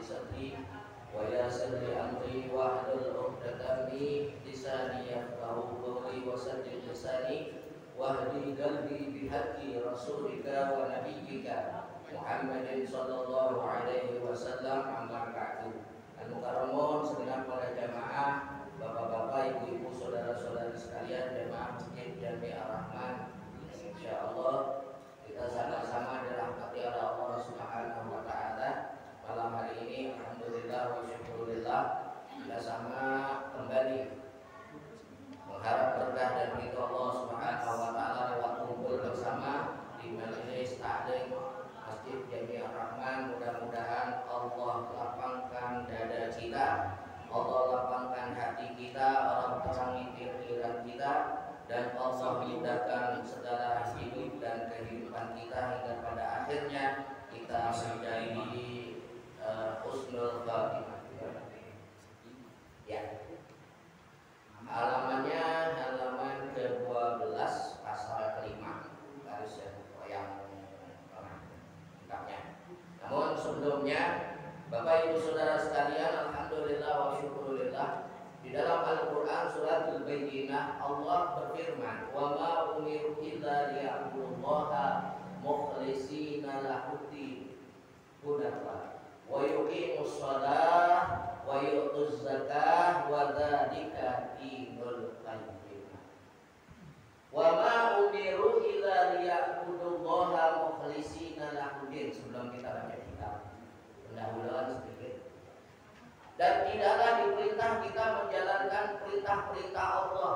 صدري ويسر لي أمري واحلل عقدة من لساني يفقهوا قولي وسدد لساني واهدي قلبي بهدي رسولك ونبيك محمد صلى الله عليه wasallam. Amma ba'du. Al-Mukarramun segenap para jamaah, bapak-bapak, ibu-ibu, saudara-saudari sekalian, jamaah Masjid Jami Ar-Rahman. Insyaallah kita sama-sama dirahmati oleh Allah Subhanahu wa taala. Malam hari ini alhamdulillah wa syukurillah kita sama kembali mengharap berkah dan ridho Allah Subhanahu wa taala lewat kumpul bersama di majelis taklim Masjid Jami Ar-Rahman. Mudah-mudahan Allah lapangkan dada kita, Allah lapangkan hati kita, orang terangi pikiran kita, dan Allah mudahkan segala hidup dan kehidupan kita hingga pada akhirnya kita menjadi husnul khatimah. Ya. Halamannya halaman ke-12 pasal kelima, garis yang lengkapnya. Namun sebelumnya, Bapak Ibu Saudara sekalian, alhamdulillah wa syukurillah, di dalam Al-Qur'an surat Al-Bayyinah Allah berfirman, "Wa ma umiru illa liya'budullaha mukhlishina lahu-d-din wa yuqimus shalah wa yu'tuz zakah wa dzalika dinul qayyim." Wa ma umiru illa liya'budullaha mukhlishina lahu-d-din. Sebelum kita baca kitab, pendahuluan sedikit. Dan tidaklah diperintah kita menjalankan perintah-perintah Allah,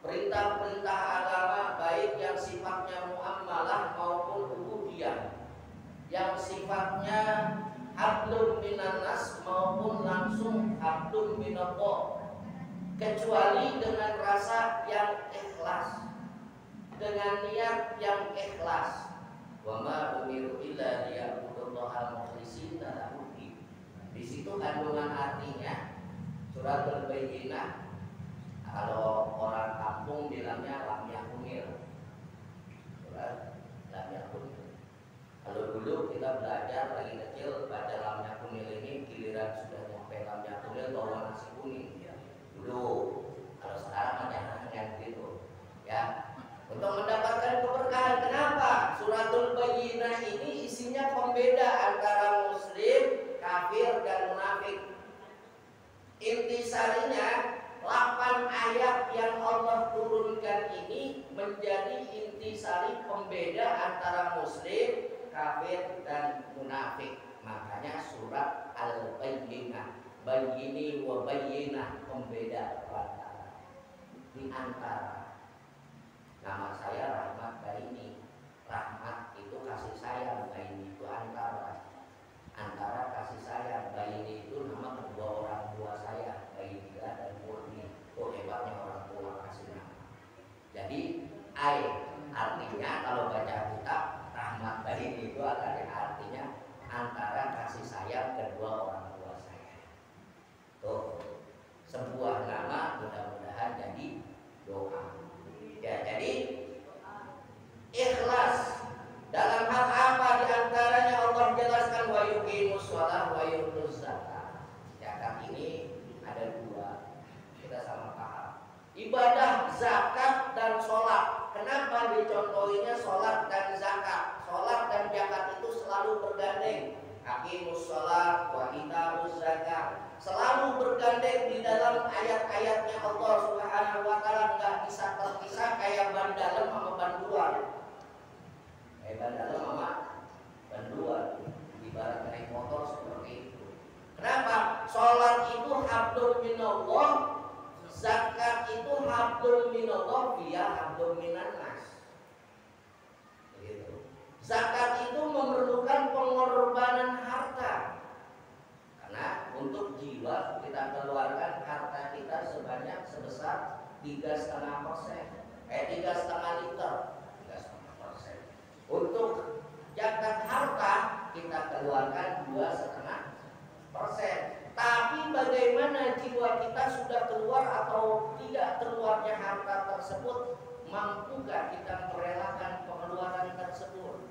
perintah-perintah agama, baik yang sifatnya muamalah maupun ubudiyah, yang sifatnya hablum minan nas maupun langsung hablum minallah, kecuali dengan rasa yang ikhlas, dengan niat yang ikhlas. Wa ma umiru illa liya'budullaha mukhlishina lahu-d-din. Di situ kandungan artinya surat Al-Bayyinah, kalau orang kampung bilangnya lam yakunil, surat lam yakunil. Kalau dulu kita belajar lagi kecil baca lam yakunil ini, giliran sudah nyampe lam yakunil bawa nasi kuning ya. Dulu, kalau sekarang ada yang gitu ya. Untuk mendapatkan keberkahan, kenapa? Suratul Bayyinah ini isinya pembeda antara muslim, kafir, dan munafik. Intisarinya 8 ayat yang Allah turunkan ini menjadi intisari pembeda antara muslim, kafir, dan munafik. Makanya surat Al-Bayyinah, bayyini wa bayyinah, pembeda di antara. Nama saya Rahmat Baini. Rahmat itu kasih sayang, Baini itu antara kasih sayang. Baini itu nama kedua orang tua saya, Baini dan Murni. Oh, hebatnya orang tua kasih nama. Jadi artinya kalau baca kitab Rahmat Baini itu artinya antara kasih sayang kedua orang tua saya. Tuh, sebuah nama mudah-mudahan jadi doa. Ya, jadi ikhlas dalam hal apa diantaranya Allah jelaskan, wa yuqimus shalah wa yutuz zakah. Zakat ini ada dua, kita sama paham. Ibadah zakat dan sholat. Kenapa dicontohinya sholat dan zakat? Sholat dan zakat itu selalu bergandeng. Aqimus shalah wa ita'uz zakah, selalu bergandeng di dalam ayat-ayatnya Allah Subhanahu wa taala, enggak bisa terpisah kayak ban dalam sama ban luar. Ban dalam sama ban luar, ibarat naik motor seperti itu. Kenapa? Salat itu hablum minallah, zakat itu hablum minallah, via hablum minan nas. Begitu. Zakat itu memerlukan pengorbanan harta. Karena untuk jiwa kita keluarkan harta kita sebanyak sebesar 3,5%, 3,5 liter, 3,5%. Untuk zakat harta kita keluarkan 2,5%. Tapi bagaimana jiwa kita sudah keluar atau tidak keluarnya harta tersebut, mampukah kita merelakan pengeluaran tersebut?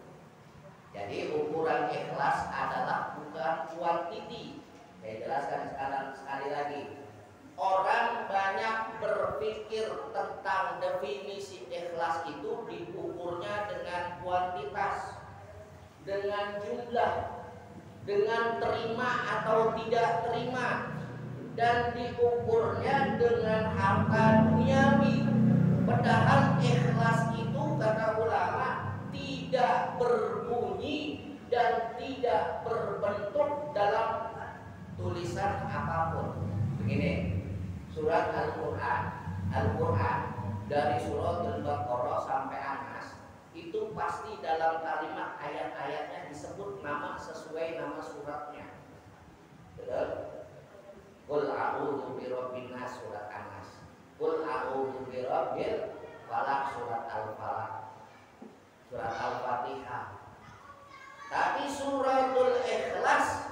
Jadi ukuran ikhlas adalah bukan kuantiti. Saya jelaskan sekarang sekali lagi. Orang banyak berpikir tentang definisi ikhlas itu diukurnya dengan kuantitas, dengan jumlah, dengan terima atau tidak terima, dan diukurnya dengan harta duniawi. Padahal ikhlas itu kata ulama tidak berbunyi dan tidak berbentuk dalam tulisan apapun. Begini, surat Al-Quran dari surat Al-Baqarah sampai Anas itu pasti dalam kalimat ayat-ayatnya disebut nama sesuai nama suratnya. Betul? Qul a'udzu birabbin nas surat Anas. Qul a'udzu birabbil falaq surat Al-Falaq. Surat Al-Fatihah. Tapi suratul Ikhlas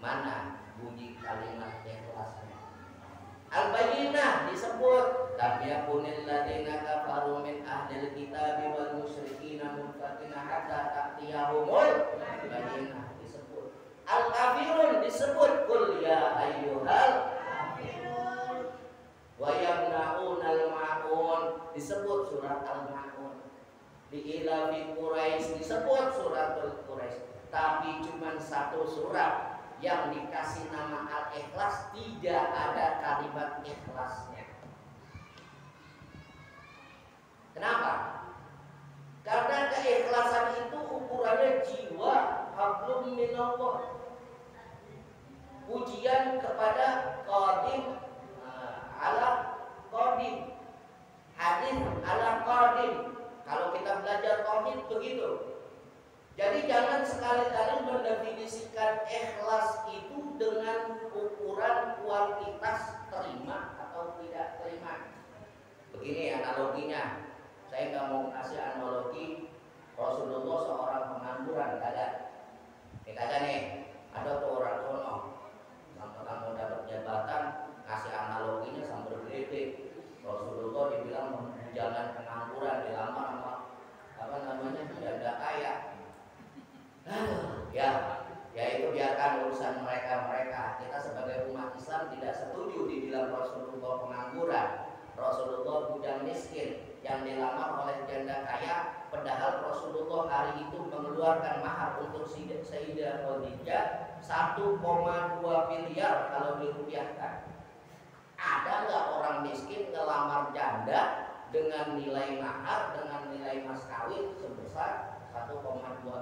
mana bunyi kalimat ikhlasnya? Al-Bayyinah disebut lam yakunil ladzina kafaru min ahlil kitabi wal musyrikina munfatina hatta ta'tiyahumul bayyinah disebut. Al-Kafirun disebut qul ya ayyuhal kafirun wa yamna'unal ma'un disebut surat Al-Ma'un. Di ilafi Quraisy disebut suratul Quraisy. Tapi cuma satu surat yang dikasih nama Al-Ikhlas tidak ada kalimat ikhlasnya. Kenapa? Karena keikhlasan itu ukurannya jiwa, hablum minallah. Pujian kepada qadim ala qadim, hadis ala qadim. Kalau kita belajar tauhid begitu. Jadi jangan sekali-kali mendefinisikan ikhlas itu dengan ukuran kuantitas terima atau tidak terima. Begini analoginya, saya nggak mau kasih analogi Rasulullah seorang pengangguran, kagak. Kagak nih, ada tuh orang sono, tentang mau dapat jabatan, kasih analoginya sambil bergedek. Rasulullah dibilang jangan pengangguran, dilamar sama apa namanya janda kaya. Ya itu biarkan urusan mereka. Kita sebagai umat Islam tidak setuju dibilang Rasulullah pengangguran. Rasulullah budak miskin yang dilamar oleh janda kaya, padahal Rasulullah hari itu mengeluarkan mahar untuk Sayyidah Khadijah 1,2 miliar kalau dirupiahkan. Ada nggak orang miskin ngelamar janda dengan nilai mahar, dengan nilai mas kawin sebesar 1,2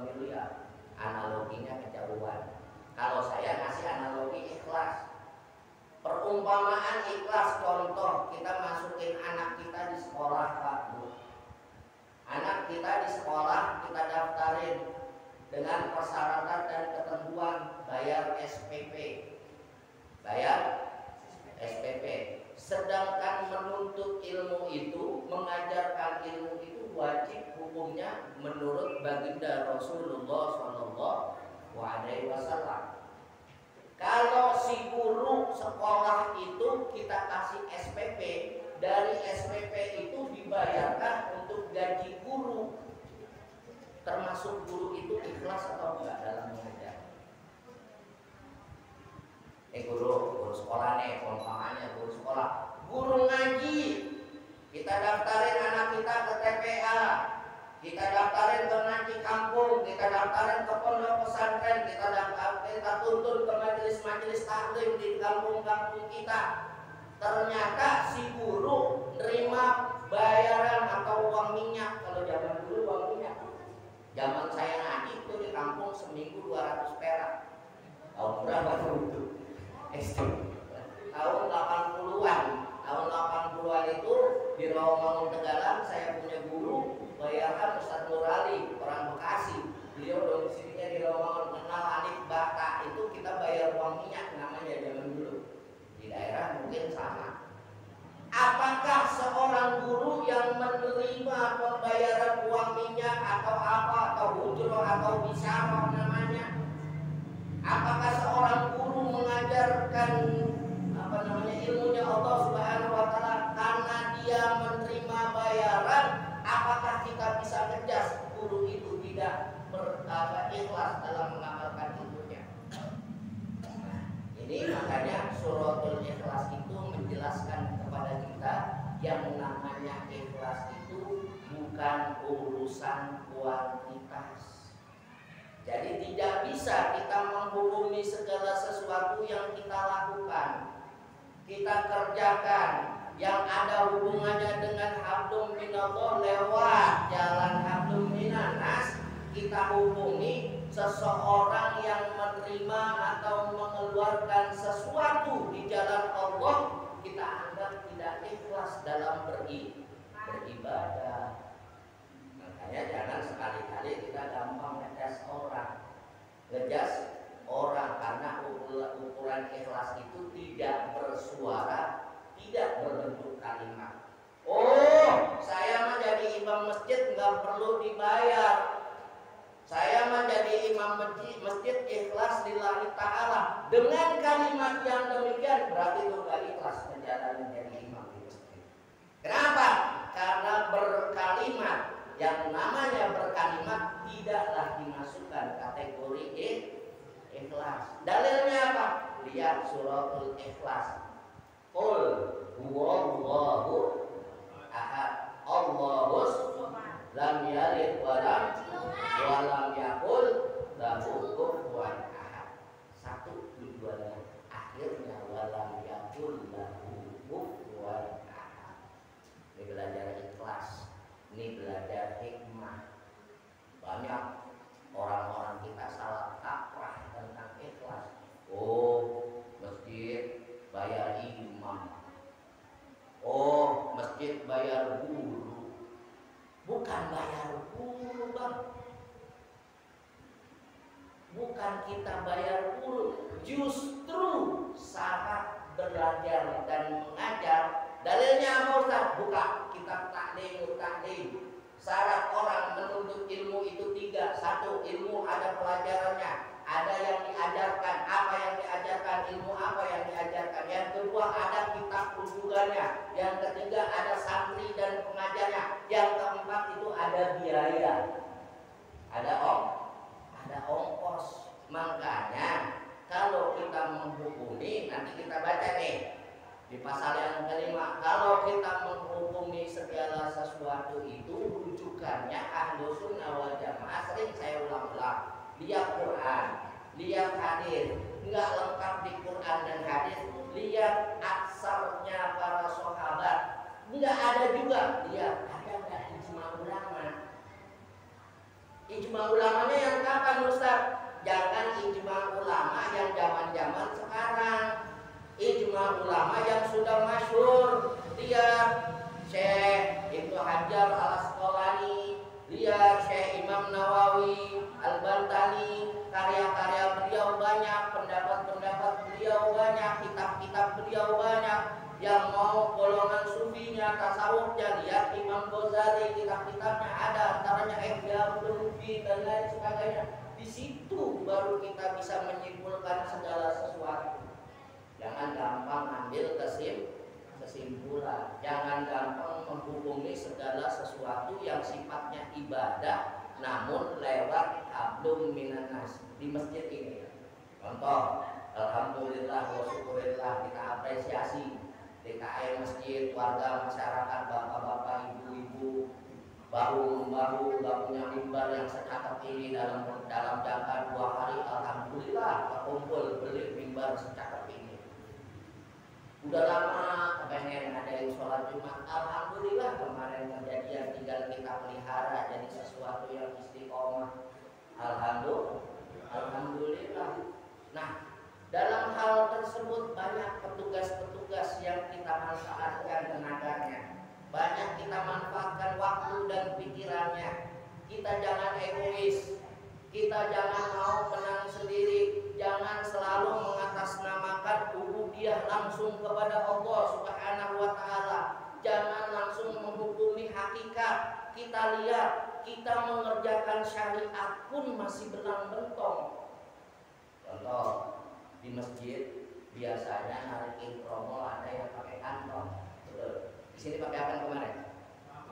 miliar? Analoginya kejauhan. Kalau saya ngasih analogi ikhlas, perumpamaan ikhlas, contoh kita masukin anak kita di sekolah, Pak Bu. Anak kita di sekolah kita daftarin dengan persyaratan dan ketentuan bayar SPP. Sedangkan menuntut ilmu itu, mengajarkan ilmu itu wajib hukumnya menurut baginda Rasulullah SAW. Kalau si guru sekolah itu kita kasih SPP, dari SPP itu dibayarkan untuk gaji guru. Termasuk guru itu ikhlas atau enggak dalam mengajar? Guru sekolah nih, umpamanya guru sekolah, guru ngaji, kita daftarin anak kita ke TPA, kita daftarin ke ngaji kampung, kita daftarin ke pondok pesantren, kita tuntun ke majelis-majelis taklim di kampung-kampung kita. Ternyata si guru nerima bayaran atau uang minyak. Kalau zaman dulu uang minyak, zaman saya ngaji itu di kampung seminggu 200 perak. Tahun berapa itu? Tahun 80-an. Tahun 80-an itu di Rawamangun Tegalan saya punya guru bayaran Ustaz Nur Ali, orang Bekasi. Beliau domisilinya di Rawamangun, kenal alif bata itu kita bayar uang minyak namanya zaman dulu. Di daerah mungkin sama. Apakah seorang guru yang menerima pembayaran uang minyak atau apa atau hujroh atau bisyarah namanya? Apakah seorang guru mengajarkan ilmunya Allah Subhanahu wa taala karena dia menerima bayaran? Apakah kita bisa ngejas guru itu tidak tidak bisa kita menghukumi segala sesuatu yang kita lakukan, kita kerjakan, yang ada hubungannya dengan hablum minallah lewat jalan hablum minannas, kita hukumi seseorang yang menerima atau mengeluarkan sesuatu di jalan Allah, kita anggap tidak ikhlas dalam beribadah. Makanya jangan sekali-kali kita gampang ngejas orang karena ukuran ikhlas itu tidak bersuara, tidak berbentuk kalimat. Oh, saya mah jadi imam masjid nggak perlu dibayar. Saya mah jadi imam masjid ikhlas lillahi ta'ala. Dengan kalimat yang demikian berarti itu gak ikhlas menjalani jadi imam di masjid. Kenapa? Karena berkalimat, yang namanya berkalimat tidaklah dimasukkan kategori ikhlas. Dalilnya apa? Lihat suratul Ikhlas. Qul huwallahu ahad, Allahus lam yalid walam yakul lahu kufuwan ahad. Satu tujuannya, akhirnya walam yakul lahu kufuwan ahad. Ini belajar ikhlas, ini belajar hikmah. Banyak orang-orang kita salah kaprah tentang ikhlas. Oh, masjid bayar imam. Oh, masjid bayar guru. Bukan bayar guru, Bang. Bukan kita bayar guru. Justru syarat belajar dan mengajar. Dalilnya apa, Ustaz? Buka kitab taklim. Syarat orang menuntut ilmu itu 3. 1, ilmu ada pelajarannya, ada yang diajarkan, apa yang diajarkan, ilmu apa yang diajarkan. Yang kedua, ada kitab rujukannya. Yang ketiga, ada santri dan pengajarnya. Yang keempat itu ada biaya, ada ongkos. Makanya kalau kita menghukumi, nanti kita baca nih di pasal yang kelima, kalau kita menghukumi segala sesuatu itu rujukannya Ahlus Sunnah wal Jamaah. Sering saya ulang-ulang, lihat Quran, lihat hadis. Enggak lengkap di Quran dan hadis, lihat aksarnya para sahabat. Enggak ada juga, lihat ada enggak ijma ulama. Ijma ulamanya yang kapan, Ustaz? Jangan ijma ulama yang zaman-zaman sekarang. Ijma ulama yang sudah masyhur. Lihat Syekh Ibnu Hajar Al-Asqalani, lihat Syekh Imam Nawawi Al-Bantani, karya-karya beliau banyak, pendapat-pendapat beliau banyak, kitab-kitab beliau banyak. Yang mau golongan sufinya, tasawufnya, lihat Imam Ghazali, kitab-kitabnya ada, antaranya Ihya Ulumuddin dan lain sebagainya. Di situ baru kita bisa menyimpulkan segala sesuatu. Jangan gampang ambil kesimpulan. Jangan gampang menghukumi segala sesuatu yang sifatnya ibadah namun lewat hablum minannas di masjid ini. Contoh, alhamdulillah wa syukurillah, kita apresiasi DKM masjid, warga masyarakat, bapak-bapak, ibu-ibu baru nggak punya mimbar yang secakap ini dalam jangka 2 hari. Alhamdulillah terkumpul beli mimbar secakap ini. Udah lama kepengen ada yang sholat Jumat. Alhamdulillah kemarin kejadian, tinggal kita pelihara jadi sesuatu yang istiqomah. Alhamdulillah. Nah, dalam hal tersebut banyak petugas-petugas yang kita manfaatkan tenaganya, banyak kita manfaatkan waktu dan pikirannya. Kita jangan egois, kita jangan mau menang sendiri, jangan selalu mengatasnamakan ubudiyah langsung kepada Allah Subhanahu wa Ta'ala. Jangan langsung menghukumi hakikat. Kita lihat, kita mengerjakan syariat pun masih belang-bentong. Contoh, di masjid biasanya narikin promo ada yang pakai kantong. Di sini pakai apa kemarin?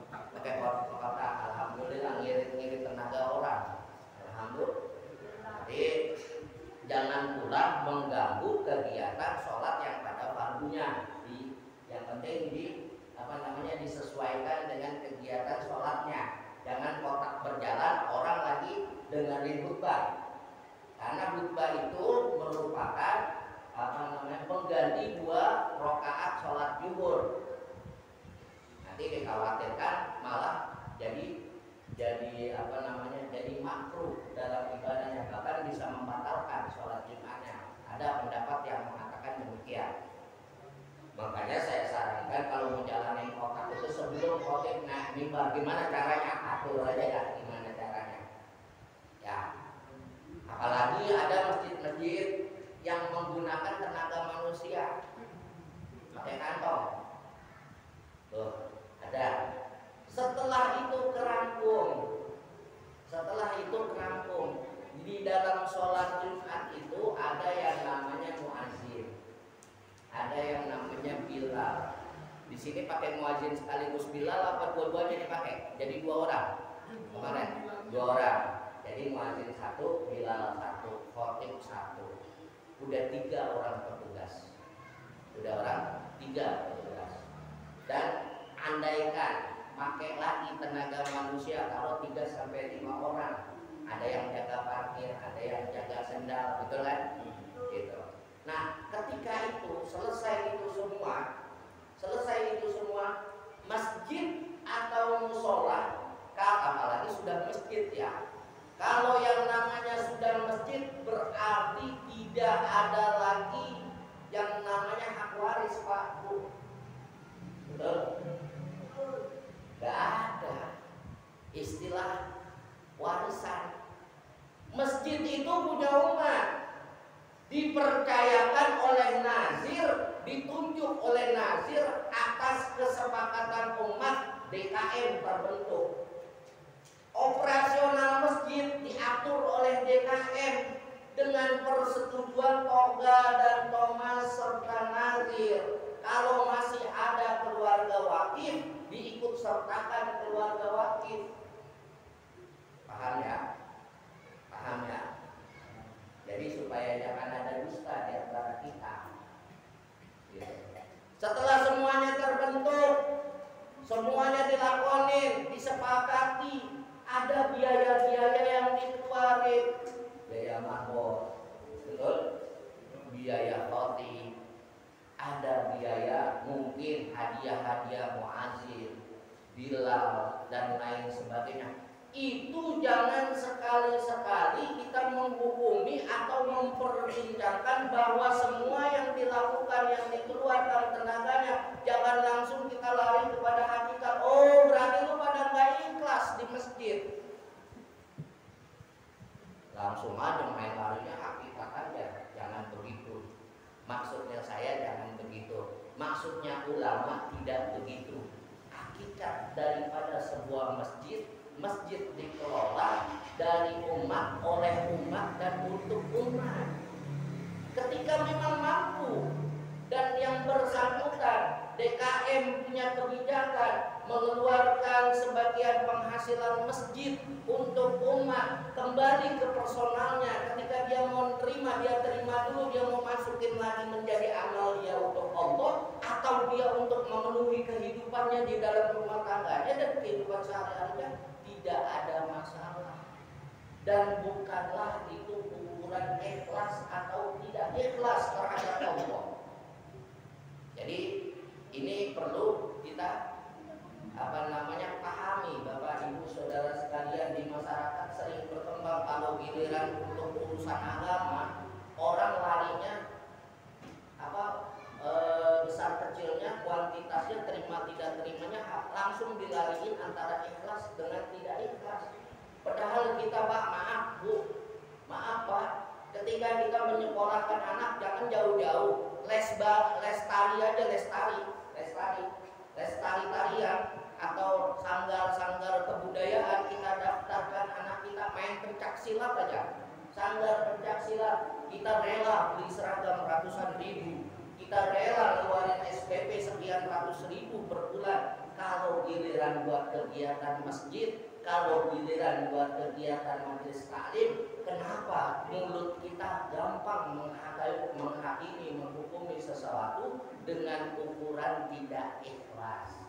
Pakai kotak. Alhamdulillah ngirit tenaga orang. Alhamdulillah. Jadi jangan pula mengganggu kegiatan sholat yang pada fardunya. Yang penting disesuaikan dengan kegiatan sholatnya. Jangan kotak berjalan, orang lagi dengerin khutbah. Ini bagaimana caranya, atur aja ya gimana caranya. Ya, apalagi ada masjid-masjid yang menggunakan tenaga manusia pakai kantong. Tuh, ada. Setelah itu kerampung. Di dalam sholat Jumat itu ada yang namanya muazzin, ada yang namanya Bilal. Di sini pakai muazzin sekaligus Bilal apa dua-duanya dipakai? Jadi 2 orang. Kemarin 2 orang. Jadi muazzin 1, Bilal 1, khotib 1. Udah 3 orang petugas. Dan andaikan pakai lagi tenaga manusia kalau 3 sampai 5 orang, ada yang jaga parkir, ada yang jaga sendal, betul kan? Gitu. Nah, ketika itu selesai itu semua, masjid atau musola, apalagi sudah masjid ya. Kalau yang namanya sudah masjid berarti tidak ada lagi yang namanya hak waris, Pak Bu. Betul? Gak ada istilah warisan. Masjid itu punya umat, dipercayakan oleh nazir, ditunjuk oleh nazir atas kesepakatan umat. DKM terbentuk. Operasional masjid diatur oleh DKM dengan persetujuan Toga dan Thomas serta nazir. Kalau masih ada keluarga wakif, diikut sertakan keluarga wakif. Paham ya? Jadi supaya jangan ada dusta di antara kita. Setelah semuanya terbentuk, semuanya dilakonin, disepakati, ada biaya-biaya yang dikeluarin. Biaya mahbor, betul? Biaya khotib, ada biaya mungkin hadiah-hadiah muazzin, Bilal dan lain sebagainya. Itu jangan sekali-sekali kita menghukumi atau memperbincangkan bahwa semua yang dilakukan, yang dikeluarkan tenaganya, jangan langsung kita lari kepada hakikat. Oh, berarti lu pada nggak ikhlas di masjid. Langsung aja main larinya hakikat aja. Jangan begitu. Maksudnya saya jangan begitu. Maksudnya ulama tidak begitu. Hakikat daripada sebuah masjid dikelola dari umat, oleh umat, dan untuk umat. Ketika memang mampu dan yang bersangkutan DKM punya kebijakan mengeluarkan sebagian penghasilan masjid untuk umat, kembali ke personalnya. Ketika dia mau terima, dia terima dulu. Dia mau masukin lagi menjadi amal dia untuk Allah, atau dia untuk memenuhi kehidupannya di dalam rumah tangganya dan kehidupan sehari-harinya, tidak ada masalah. Dan bukanlah itu ukuran ikhlas atau tidak ikhlas terhadap Allah. Jadi ini perlu kita pahami, Bapak Ibu Saudara sekalian. Di masyarakat sering berkembang kalau giliran untuk urusan agama, orang larinya besar kecilnya, kuantitasnya, terima tidak terimanya langsung dilariin antara ikhlas dengan tidak ikhlas. Padahal kita, Pak, maaf Bu, maaf Pak, ketika kita menyekolahkan anak jangan jauh-jauh, les tari aja, les tarian atau sanggar kebudayaan, kita daftarkan anak kita main pencak silat aja. Sanggar pencak silat kita rela beli seragam ratusan ribu, kita rela ngeluarin SPP sekian ratus ribu per bulan. Kalau giliran buat kegiatan masjid, kalau giliran buat kegiatan majelis taklim, kenapa mulut kita gampang menghakimi, menghukumi sesuatu dengan ukuran tidak ikhlas?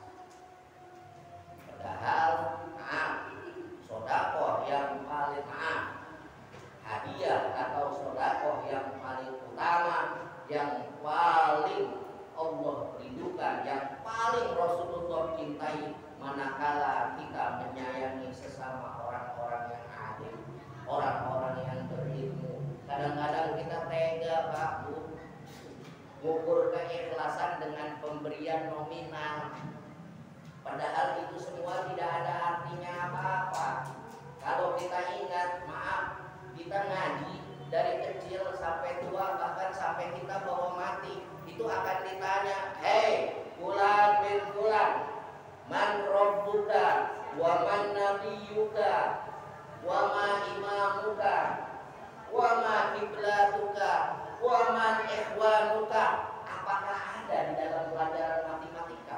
Padahal sodakoh yang paling hadiah atau sodakoh yang paling utama, yang paling Allah rindukan, yang paling Rasulullah cintai, manakala kita menyayangi sesama orang-orang yang adil, orang-orang yang berilmu. Kadang-kadang kita tega, Pak Bu, mengukur keikhlasan dengan pemberian nominal. Padahal itu semua tidak ada artinya apa-apa. Kalau kita ingat, maaf, kita ngaji dari kecil sampai tua, bahkan sampai kita bawa mati, itu akan ditanya, hei fulan bin fulan, man rabbuka wa man nabiyuka wa ma imamuka wa ma kiblatuka wa man ikhwanuka. Apakah ada di dalam pelajaran matematika?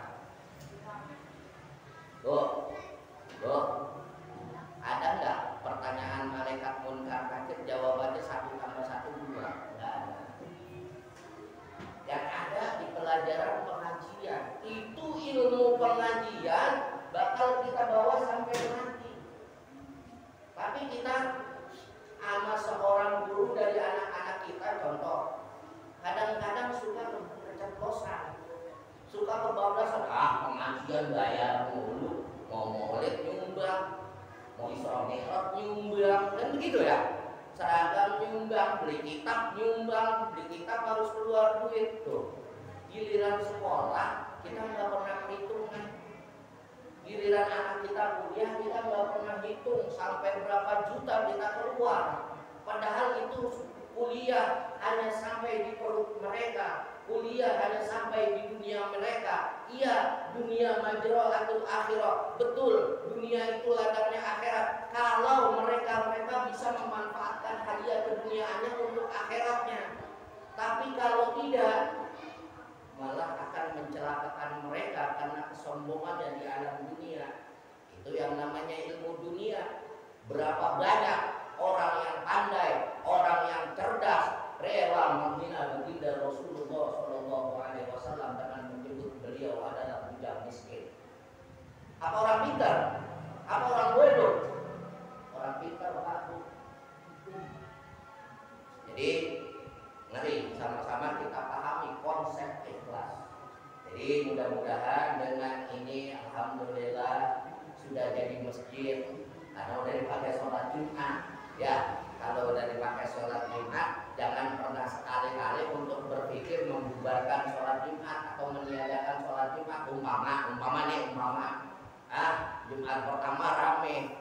Ada nggak pertanyaan malaikat munkar nakir jawabannya 1 tambah 1 2? Nggak ada. Yang ada di pelajaran pengajian, itu ilmu pengajian bakal kita bawa sampai mati. Tapi kita sama seorang guru dari anak-anak kita, contoh, kadang-kadang suka keceplosan, suka kebablasan. Pengajian bayar mulu, mau maulid nyumbang, mau Isra Mi'raj nyumbang, kan begitu ya. Seragam nyumbang, beli kitab nyumbang, beli kitab harus keluar duit tuh. Giliran sekolah kita nggak pernah perhitungan. Giliran anak kita kuliah kita nggak pernah hitung sampai berapa juta kita keluar. Padahal itu kuliah hanya sampai di perut mereka, kuliah hanya sampai di dunia mereka. Iya, dunia majra'atul akhirah. Betul, dunia itu ladangnya akhirat. Kalau mereka bisa memanfaatkan hadiah keduniaannya untuk akhiratnya. Tapi kalau tidak, malah akan mencelakakan mereka karena kesombongannya di alam dunia. Itu yang namanya ilmu dunia. Berapa banyak orang yang pandai, orang yang cerdas, rela menghina baginda Rasulullah SAW dengan menyebut beliau adalah budak miskin. Apa orang pintar? Apa orang bodoh? Orang pintar takut. Jadi mari sama-sama kita pahami konsep ikhlas. Jadi mudah-mudahan dengan ini alhamdulillah sudah jadi masjid. Karena udah dipakai sholat Jumat, ya kalau udah dipakai sholat Jumat, jangan pernah sekali-kali untuk berpikir membubarkan sholat Jumat atau meniadakan sholat Jumat. Umpama, Jumat pertama rame,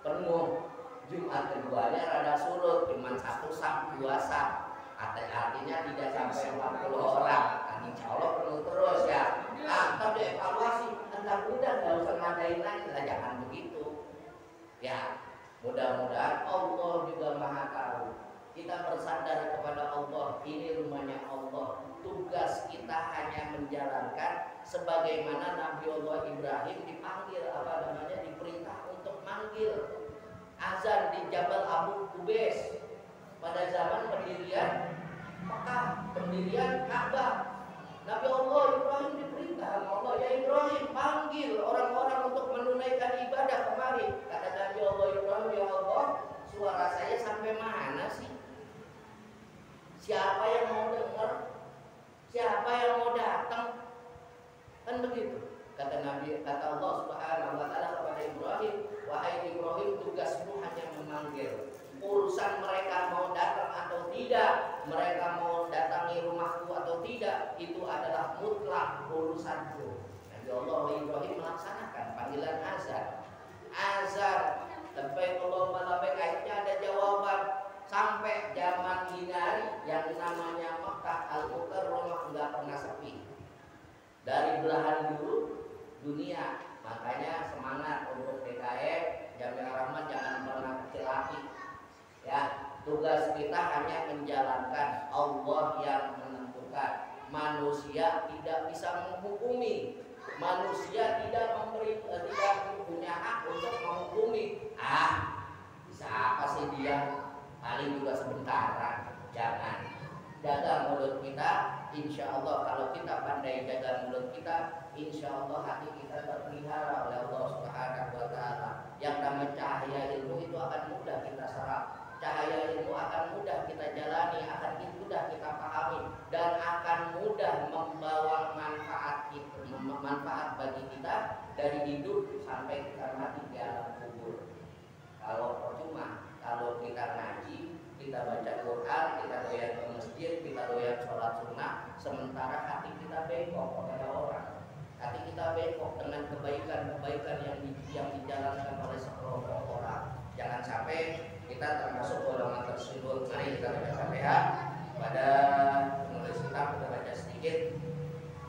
penuh, Jumat keduanya rada surut, cuma 1 saf, 2 saf. Artinya tidak sampai 40 orang. Insya Allah penuh terus ya. Tapi evaluasi, entah udah nggak usah ngadain lagi lah, jangan begitu. Ya, mudah-mudahan Allah juga Maha Tahu. Kita bersandar kepada Allah, ini rumahnya Allah. Tugas kita hanya menjalankan sebagaimana Nabi Allah Ibrahim dipanggil diperintah untuk manggil. Azan di Jabal Abu Qubais pada zaman pendirian Mekah, pendirian Ka'bah. Nabi Allah Ibrahim diperintah sama Allah, ya Ibrahim, panggil orang-orang untuk menunaikan ibadah kemari. Kata Nabi Allah Ibrahim, ya Allah, suara saya sampai mana sih? Siapa yang mau dengar? Siapa yang mau datang? Kan begitu. Kata Allah Subhanahu wa taala kepada Ibrahim, wahai Ibrahim, tugasmu hanya memanggil. Urusan mereka mau datang atau tidak, mereka mau datangi rumahku atau tidak, itu adalah mutlak urusanku. Nabi Allah Ibrahim melaksanakan panggilan azan. Azan, labbaik Allahumma labbaik, akhirnya ada jawaban. Sampai zaman ini yang namanya Makkah Al-Mukarramah enggak pernah sepi. Dari belahan dulu dunia, makanya semangat untuk DKM Jamiah Rahmat, jangan pernah kecil hati. Ya, tugas kita hanya menjalankan, Allah yang menentukan. Manusia tidak bisa menghukumi. Manusia tidak punya hak untuk menghukumi. Bisa apa sih dia? Paling juga sebentar. Jangan. Jaga mulut kita. Insya Allah kalau kita pandai jaga mulut kita, insya Allah hati kita terpelihara oleh Allah Subhanahu wa taala. Yang namanya cahaya ilmu itu akan mudah kita serap. Cahaya ilmu akan mudah kita jalani, akan mudah kita pahami, dan akan mudah membawa manfaat bagi kita dari hidup sampai kita mati di alam kubur. Kalau percuma, kalau kita ngaji, kita baca Quran, kita doyan ke masjid, kita doyan sholat sunnah, sementara hati kita bengkok kepada orang. hati kita bengkok dengan kebaikan-kebaikan yang dijalankan oleh sekelompok orang. Jangan sampai kita termasuk golongan tersebut. Mari kita baca Fatihah. Pada penulis kitab kita baca sedikit.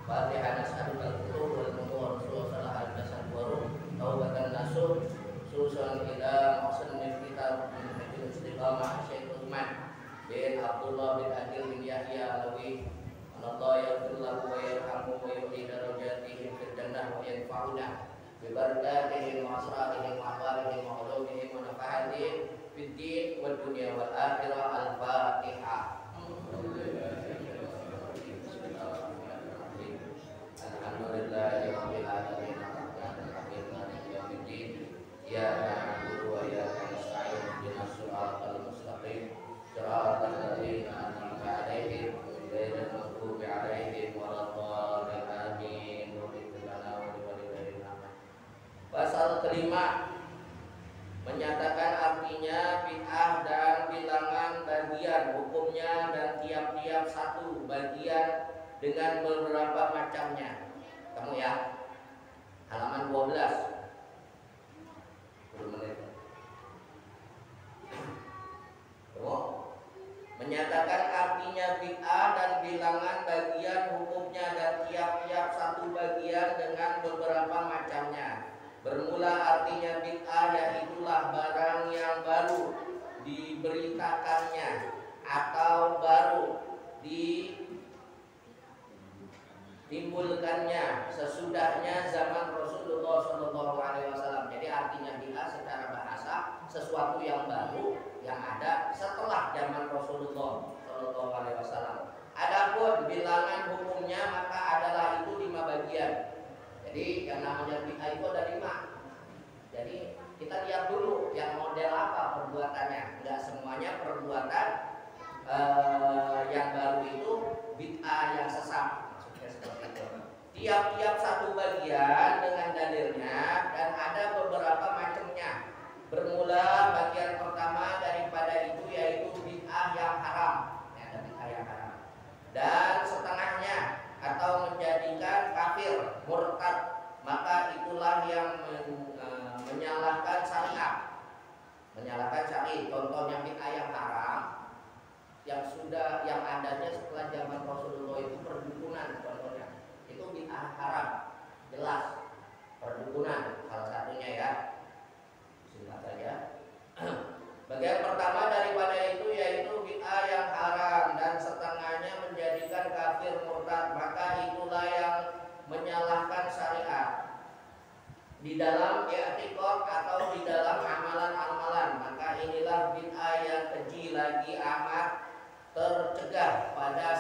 Fatihah nas'alukal qulub wal mu'min rasulullah sallallahu alaihi wasallam taubatan nasuh susun ila maqsadil kitab min istiqamah Syekh Utsman bin Abdullah bin Adil bin Yahya Alawi. Allah yaghfir lahu wa yarhamhu wa yu'li darajatihim fil jannah wa yanfa'una bi barakatihim wa asrarihim wa ahwarihim wa ulumihim wa nafahatihim fid din wad dunya wal akhirah. Al-Fatihah. Alhamdulillahi rabbil alamin arrahmanir rahim maliki yaumiddin iyyaka na'budu wa iyyaka nasta'in ihdinas siratal mustaqim siratal ladzina an'amta 'alaihim ghairil maghdubi 'alaihim waladdallin amin. Pasal kelima menyatakan artinya bid'ah dan bilangan bagian hukumnya dan tiap-tiap satu bagian dengan beberapa macamnya. Kamu ya, halaman 12. 10 menit. Kamu menyatakan artinya bid'ah dan bilangan bagian hukumnya dan tiap-tiap satu bagian dengan beberapa macamnya. Bermula artinya bid'ah yaitulah barang yang baru diberitakannya atau baru ditimbulkannya sesudahnya zaman Rasulullah SAW. Jadi artinya bid'ah secara bahasa sesuatu yang baru yang ada setelah zaman Rasulullah SAW. Adapun bilangan hukumnya maka adalah itu 5 bagian. Jadi yang namanya bid'ah itu ada 5. Jadi kita lihat dulu yang model apa perbuatannya. Enggak semuanya perbuatan yang baru itu bid'ah yang sesat. Maksudnya seperti itu. Tiap-tiap satu bagian dengan dalilnya dan ada beberapa macamnya. Bermula bagian pertama daripada itu yaitu bid'ah yang haram. Ya, ada bid'ah yang haram. Dan setengahnya atau menjadikan kafir, murtad, maka itulah yang menyalahkan syariat. Menyalahkan syariat. Contohnya bid'ah yang haram yang adanya setelah zaman Rasulullah itu perdukunan contohnya. Itu bid'ah haram. Jelas. Perdukunan salah satunya ya. Bismillah saja. Bagian pertama daripada itu yaitu bid'ah yang haram dan setengahnya menjadikan kafir murtad, maka itulah yang menyalahkan syariat di dalam i'tiqad atau di dalam amalan-amalan. Maka inilah bid'ah yang keji lagi amat tercegah pada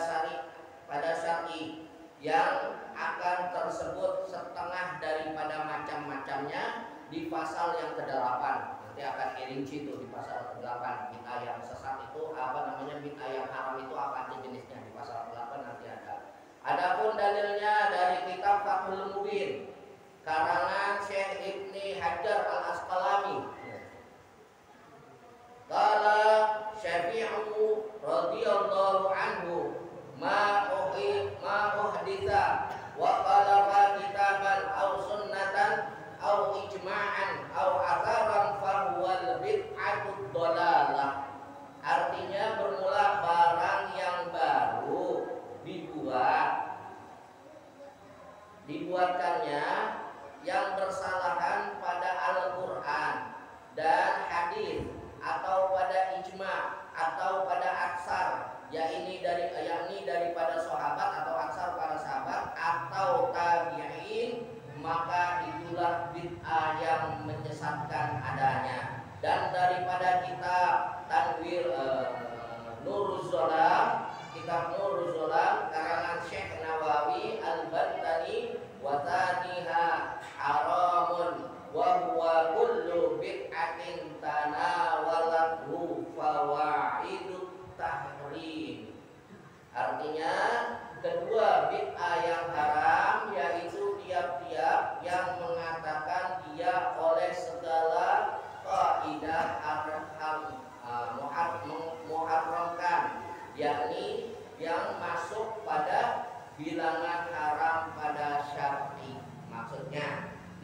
syar'i yang akan tersebut setengah daripada macam-macamnya di pasal yang ke-8. Nanti akan rinci itu di pasal ke-8. Bid'ah yang sesat itu apa namanya, bid'ah yang haram itu apa aja jenisnya, di pasal ke-8 nanti ada. Adapun dalilnya dari kitab Fathul Mubin karangan Syekh Ibni Hajar Al-Asqalani. Qala Syafi'u radhiyallahu anhu ma uhditha wa qalafa kitaban aw sunnatan aw ijma'an aw atharan fahuwal bid'atud dhalalah. Artinya bermula barang yang baru dibuatkannya yang bersalahan pada Al-Quran dan hadis atau pada ijma atau pada aksar, yakni daripada sahabat atau aksar para sahabat atau tabi'in, maka itulah bid'ah yang menyesatkan adanya. Dan daripada kitab Tanwir Nuruz Zolam, kitab Nuruz Zolam karangan Syekh Nawawi Al-Bantani, wa taniha haramun wa huwa kullu bid'atin tanawalathu fawaidut tahrim. Artinya kedua bid'ah yang haram yaitu tiap-tiap yang mengatakan dia oleh segala kaidah muharramkan, yakni yang masuk pada bilangan haram pada syar'i.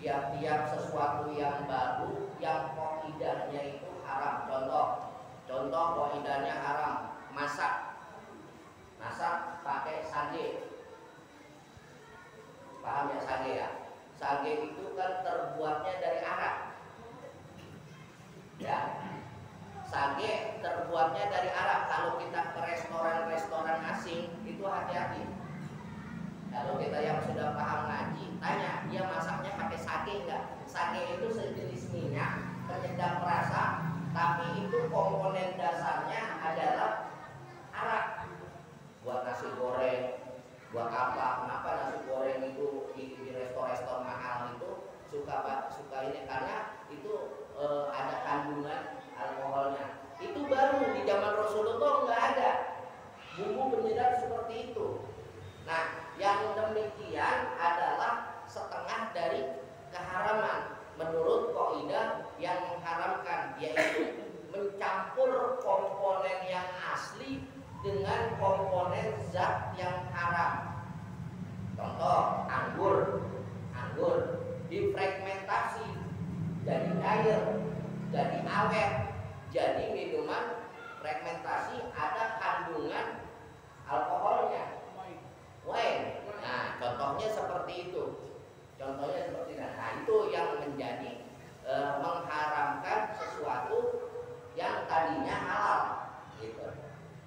tiap-tiap sesuatu yang baru yang qaidahnya itu haram. Contoh qaidahnya haram, masak pakai sage. Paham ya sage ya? Sage itu kan terbuatnya dari arak. Ya. Sage terbuatnya dari arak. Kalau kita ke restoran asing itu hati-hati. Kalau kita yang sudah paham ngaji, tanya dia masaknya pakai sage enggak? Sage itu sejenis minyak penyedap rasa, tapi itu komponen dasarnya adalah arak. Buat nasi goreng, buat apa? Kenapa nasi goreng itu di restoran mahal itu suka ini karena itu ada kandungan alkoholnya. Itu baru di zaman Rasulullah nggak ada bumbu penyedap seperti itu. Nah, yang demikian adalah setengah dari keharaman menurut kaidah yang mengharamkan, yaitu mencampur komponen yang asli dengan komponen zat yang haram. Contoh anggur difragmentasi jadi air, jadi awet, jadi minuman fragmentasi ada kandungan alkoholnya. Wine. Nah, contohnya seperti itu. Nah, itu yang menjadi mengharamkan sesuatu yang tadinya halal, gitu.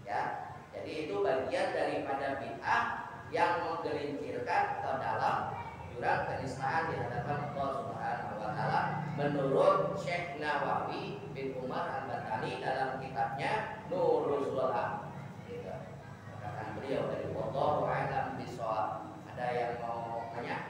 Ya. Jadi itu bagian daripada bid'ah yang menggelincirkan ke dalam jurang kenistaan di hadapan Allah Subhanahu wa taala menurut Syekh Nawawi bin Umar Al-Batani dalam kitabnya Nurul Zulham. Gitu. Katakan beliau dari wallahu a'lam bishawab. Ada yang mau tanya?